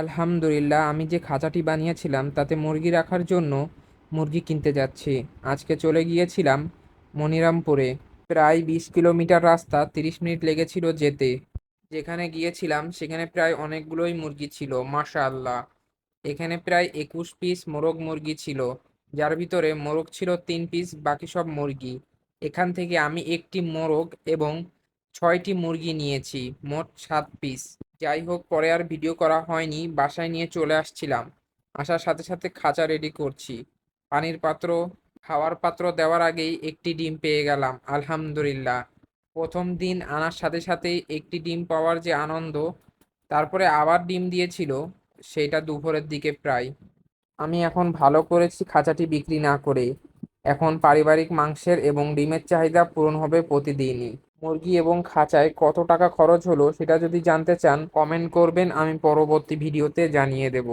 আলহামদুলিল্লাহ, আমি যে খাঁচাটি বানিয়েছিলাম তাতে মুরগি রাখার জন্য মুরগি কিনতে যাচ্ছি। আজকে চলে গিয়েছিলাম মনিরামপুরে। প্রায় 20 কিলোমিটার রাস্তা, 30 মিনিট লেগেছিল যেতে। যেখানে গিয়েছিলাম সেখানে প্রায় অনেকগুলোই মুরগি ছিল, মাশাআল্লাহ। এখানে প্রায় 21 পিস মোরগ মুরগি ছিল, যার ভিতরে মোরগ ছিল 3 পিস, বাকি সব মুরগি। এখান থেকে আমি একটি মোরগ এবং 6টি মুরগি নিয়েছি, মোট 7 পিস। যাই হোক, পরে আর ভিডিও করা হয়নি, বাসায় নিয়ে চলে আসছিলাম। আসার সাথে সাথে খাঁচা রেডি করছি। পানির পাত্র, খাওয়ার পাত্র দেওয়ার আগেই একটি ডিম পেয়ে গেলাম, আলহামদুলিল্লাহ। প্রথম দিন আনার সাথে সাথেই একটি ডিম পাওয়ার যে আনন্দ, তারপরে আবার ডিম দিয়েছিল, সেটা দুপুরের দিকে প্রায়। আমি এখন ভালো করেছি খাঁচাটি বিক্রি না করে। এখন পারিবারিক মাংসের এবং ডিমের চাহিদা পূরণ হবে প্রতিদিনই। মুরগি এবং খাঁচায় কত টাকা খরচ হলো সেটা যদি জানতে চান, কমেন্ট করবেন, আমি পরবর্তী ভিডিওতে জানিয়ে দেব।